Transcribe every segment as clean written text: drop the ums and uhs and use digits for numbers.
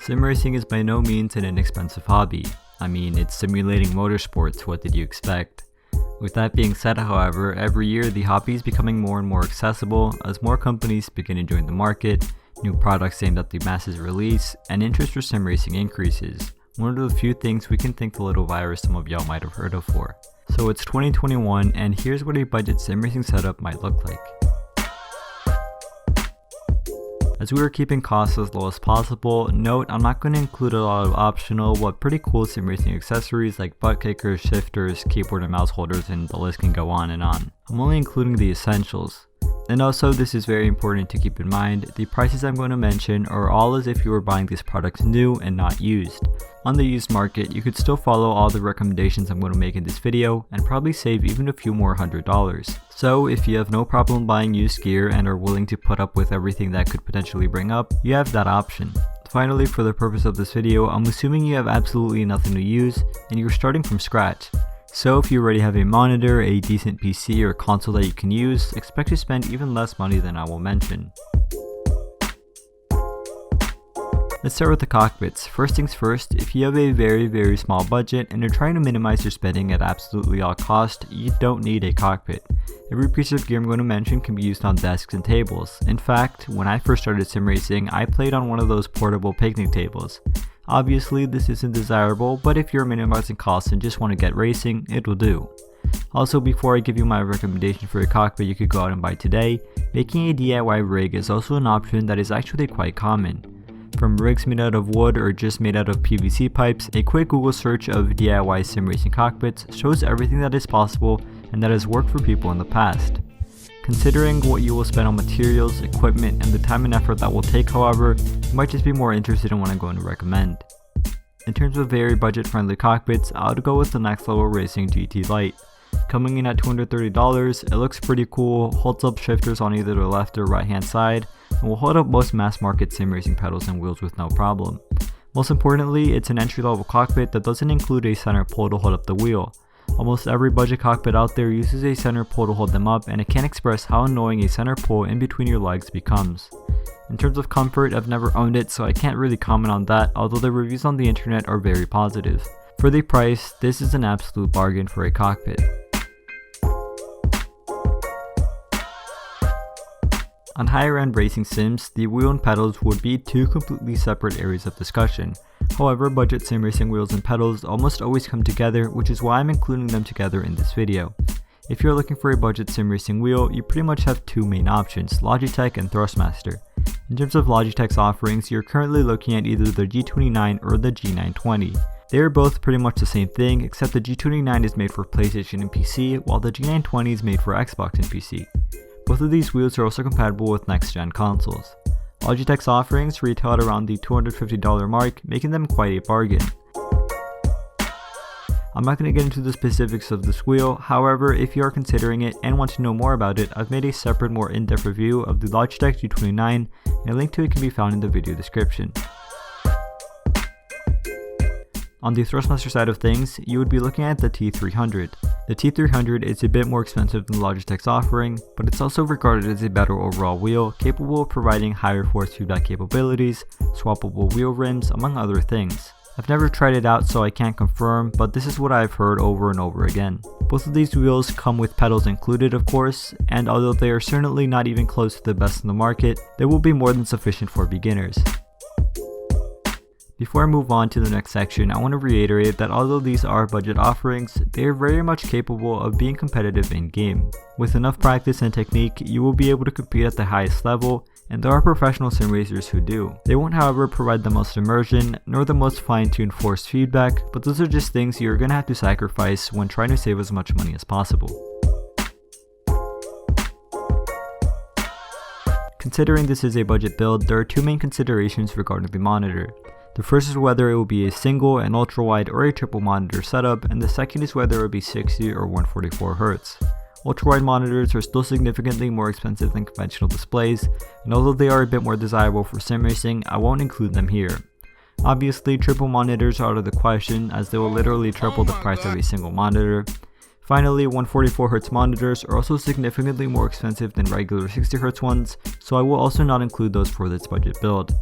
Sim racing is by no means an inexpensive hobby. I mean, it's simulating motorsports, what did you expect? With that being said, however, every year the hobby is becoming more and more accessible as more companies begin enjoying the market, new products aimed at the masses release, and interest for sim racing increases. One of the few things we can thank the little virus some of y'all might have heard of for. So it's 2021 and here's what a budget sim racing setup might look like. As we are keeping costs as low as possible, note I'm not going to include a lot of optional but pretty cool sim racing accessories like butt kickers, shifters, keyboard and mouse holders, and the list can go on and on. I'm only including the essentials. And also, this is very important to keep in mind, the prices I'm going to mention are all as if you were buying these products new and not used. On the used market, you could still follow all the recommendations I'm going to make in this video and probably save even a few more $100s. So if you have no problem buying used gear and are willing to put up with everything that could potentially bring up, you have that option. Finally, for the purpose of this video, I'm assuming you have absolutely nothing to use and you're starting from scratch. So if you already have a monitor, a decent PC or console that you can use, expect to spend even less money than I will mention. Let's start with the cockpits. First things first, if you have a very small budget and you're trying to minimize your spending at absolutely all cost, you don't need a cockpit. Every piece of gear I'm going to mention can be used on desks and tables. In fact, when I first started sim racing, I played on one of those portable picnic tables. Obviously, this isn't desirable, but if you're minimizing costs and just want to get racing, it will do. Also, before I give you my recommendation for a cockpit you could go out and buy today, making a DIY rig is also an option that is actually quite common. From rigs made out of wood or just made out of PVC pipes, a quick Google search of DIY sim racing cockpits shows everything that is possible and that has worked for people in the past. Considering what you will spend on materials, equipment, and the time and effort that will take, however, you might just be more interested in what I'm going to recommend. In terms of very budget-friendly cockpits, I would go with the Next Level Racing GT Lite. Coming in at $230, it looks pretty cool, holds up shifters on either the left or right hand side, and will hold up most mass-market sim racing pedals and wheels with no problem. Most importantly, it's an entry-level cockpit that doesn't include a center pole to hold up the wheel. Almost every budget cockpit out there uses a center pole to hold them up, and I can't express how annoying a center pole in between your legs becomes. In terms of comfort, I've never owned it, so I can't really comment on that, although the reviews on the internet are very positive. For the price, this is an absolute bargain for a cockpit. On higher end racing sims, the wheel and pedals would be two completely separate areas of discussion. However, budget sim racing wheels and pedals almost always come together, which is why I'm including them together in this video. If you're looking for a budget sim racing wheel, you pretty much have two main options, Logitech and Thrustmaster. In terms of Logitech's offerings, you're currently looking at either the G29 or the G920. They are both pretty much the same thing, except the G29 is made for PlayStation and PC, while the G920 is made for Xbox and PC. Both of these wheels are also compatible with next-gen consoles. Logitech's offerings retail at around the $250 mark, making them quite a bargain. I'm not going to get into the specifics of this wheel, however, if you are considering it and want to know more about it, I've made a separate more in-depth review of the Logitech G29, and a link to it can be found in the video description. On the Thrustmaster side of things, you would be looking at the T300. The T300 is a bit more expensive than Logitech's offering, but it's also regarded as a better overall wheel, capable of providing higher force feedback capabilities, swappable wheel rims, among other things. I've never tried it out, so I can't confirm, but this is what I've heard over and over again. Both of these wheels come with pedals included, of course, and although they are certainly not even close to the best in the market, they will be more than sufficient for beginners. Before I move on to the next section, I want to reiterate that although these are budget offerings, they are very much capable of being competitive in-game. With enough practice and technique, you will be able to compete at the highest level, and there are professional sim racers who do. They won't, however, provide the most immersion, nor the most fine-tuned forced feedback, but those are just things you're gonna have to sacrifice when trying to save as much money as possible. Considering this is a budget build, there are two main considerations regarding the monitor. The first is whether it will be a single, an ultra-wide, or a triple monitor setup, and the second is whether it will be 60 or 144Hz. Ultra-wide monitors are still significantly more expensive than conventional displays, and although they are a bit more desirable for sim racing, I won't include them here. Obviously, triple monitors are out of the question, as they will literally triple the price of a single monitor. Finally, 144Hz monitors are also significantly more expensive than regular 60Hz ones, so I will also not include those for this budget build.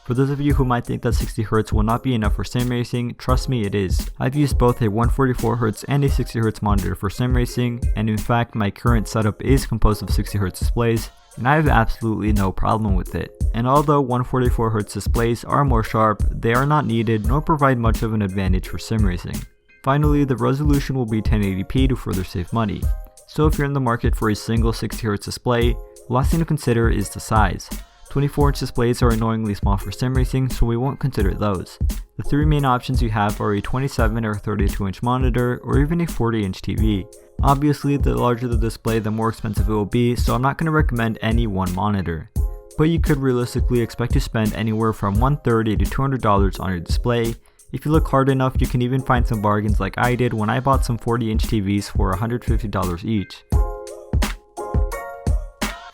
For those of you who might think that 60Hz will not be enough for sim racing, trust me, it is. I've used both a 144Hz and a 60Hz monitor for sim racing, and in fact my current setup is composed of 60Hz displays, and I have absolutely no problem with it. And although 144Hz displays are more sharp, they are not needed nor provide much of an advantage for sim racing. Finally, the resolution will be 1080p to further save money. So if you're in the market for a single 60Hz display, the last thing to consider is the size. 24-inch displays are annoyingly small for sim racing, so we won't consider those. The three main options you have are a 27 or 32-inch monitor, or even a 40-inch TV. Obviously, the larger the display, the more expensive it will be, so I'm not going to recommend any one monitor. But you could realistically expect to spend anywhere from $130 to $200 on your display. If you look hard enough, you can even find some bargains like I did when I bought some 40-inch TVs for $150 each.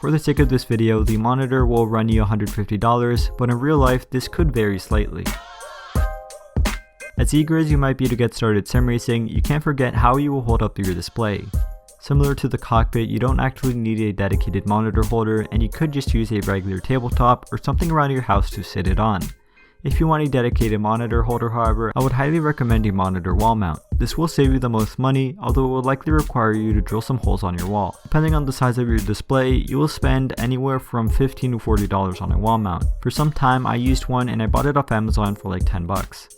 For the sake of this video, the monitor will run you $150, but in real life this could vary slightly. As eager as you might be to get started sim racing, you can't forget how you will hold up your display. Similar to the cockpit, you don't actually need a dedicated monitor holder, and you could just use a regular tabletop or something around your house to sit it on. If you want a dedicated monitor holder, however, I would highly recommend a monitor wall mount. This will save you the most money, although it will likely require you to drill some holes on your wall. Depending on the size of your display, you will spend anywhere from $15 to $40 on a wall mount. For some time I used one and I bought it off Amazon for like 10 bucks.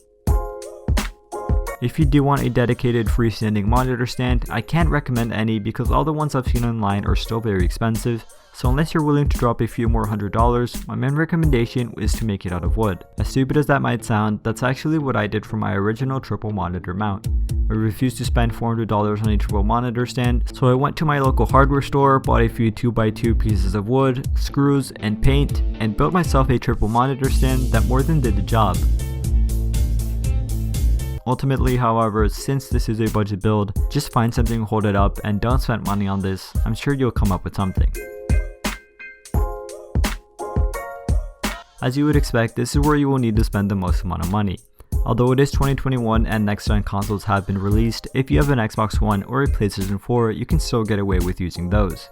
If you do want a dedicated freestanding monitor stand, I can't recommend any because all the ones I've seen online are still very expensive, so unless you're willing to drop a few more $100, my main recommendation is to make it out of wood. As stupid as that might sound, that's actually what I did for my original triple monitor mount. I refused to spend $400 on a triple monitor stand, so I went to my local hardware store, bought a few 2x2 pieces of wood, screws, and paint, and built myself a triple monitor stand that more than did the job. Ultimately, however, since this is a budget build, just find something to hold it up and don't spend money on this. I'm sure you'll come up with something. As you would expect, this is where you will need to spend the most amount of money. Although it is 2021 and next-gen consoles have been released, if you have an Xbox One or a PlayStation 4, you can still get away with using those.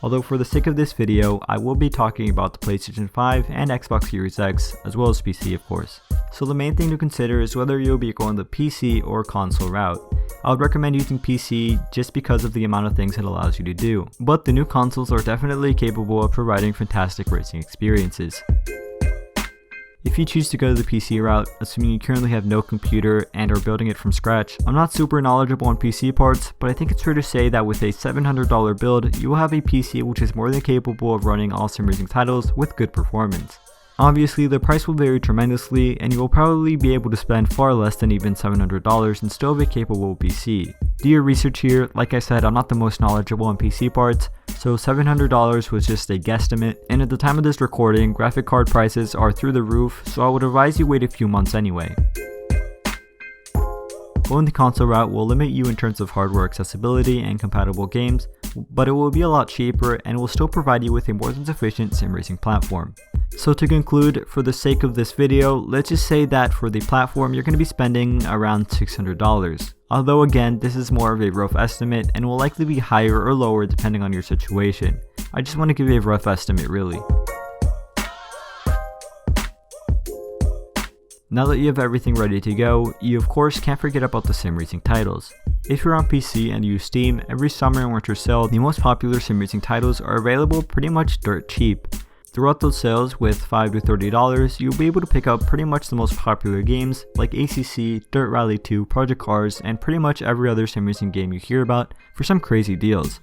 Although for the sake of this video, I will be talking about the PlayStation 5 and Xbox Series X, as well as PC of course. So the main thing to consider is whether you'll be going the PC or console route. I would recommend using PC just because of the amount of things it allows you to do, but the new consoles are definitely capable of providing fantastic racing experiences. If you choose to go the PC route, assuming you currently have no computer and are building it from scratch, I'm not super knowledgeable on PC parts, but I think it's fair to say that with a $700 build, you will have a PC which is more than capable of running all sim racing titles with good performance. Obviously, the price will vary tremendously, and you will probably be able to spend far less than even $700 and still have a capable PC. Do your research here. Like I said, I'm not the most knowledgeable on PC parts, so $700 was just a guesstimate, and at the time of this recording, graphic card prices are through the roof, so I would advise you wait a few months anyway. Going the console route will limit you in terms of hardware accessibility and compatible games, but it will be a lot cheaper and will still provide you with a more than sufficient sim racing platform. So to conclude, for the sake of this video, let's just say that for the platform you're going to be spending around $600. Although again, this is more of a rough estimate and will likely be higher or lower depending on your situation. I just want to give you a rough estimate really. Now that you have everything ready to go, you of course can't forget about the sim racing titles. If you're on PC and use Steam, every summer and winter sale, the most popular sim racing titles are available pretty much dirt cheap. Throughout those sales, with $5 to $30, you'll be able to pick up pretty much the most popular games like ACC, Dirt Rally 2, Project Cars, and pretty much every other sim racing game you hear about for some crazy deals.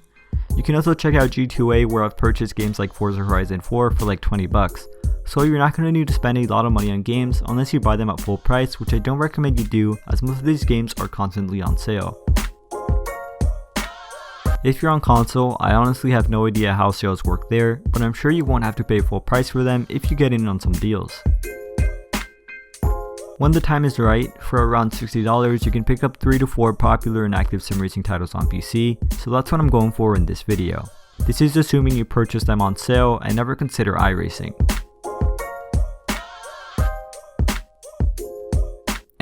You can also check out G2A, where I've purchased games like Forza Horizon 4 for like 20 bucks. So you're not going to need to spend a lot of money on games unless you buy them at full price, which I don't recommend you do as most of these games are constantly on sale. If you're on console, I honestly have no idea how sales work there, but I'm sure you won't have to pay full price for them if you get in on some deals. When the time is right, for around $60, you can pick up 3 to 4 popular and active sim racing titles on PC, so that's what I'm going for in this video. This is assuming you purchase them on sale and never consider iRacing.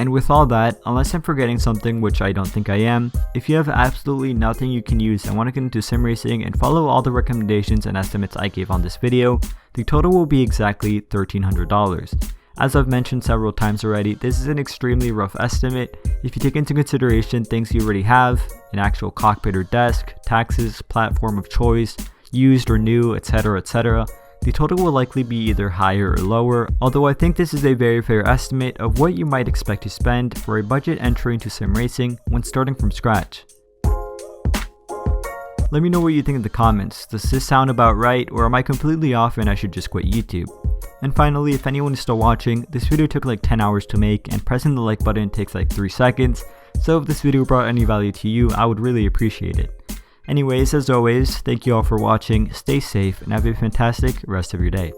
And with all that, unless I'm forgetting something, which I don't think I am, if you have absolutely nothing you can use and want to get into sim racing and follow all the recommendations and estimates I gave on this video, the total will be exactly $1,300. As I've mentioned several times already, this is an extremely rough estimate. If you take into consideration things you already have, an actual cockpit or desk, taxes, platform of choice, used or new, etc., the total will likely be either higher or lower, although I think this is a very fair estimate of what you might expect to spend for a budget entry into sim racing when starting from scratch. Let me know what you think in the comments. Does this sound about right, or am I completely off and I should just quit YouTube? And finally, if anyone is still watching, this video took like 10 hours to make and pressing the like button takes like 3 seconds, so if this video brought any value to you, I would really appreciate it. Anyways, as always, thank you all for watching, stay safe, and have a fantastic rest of your day.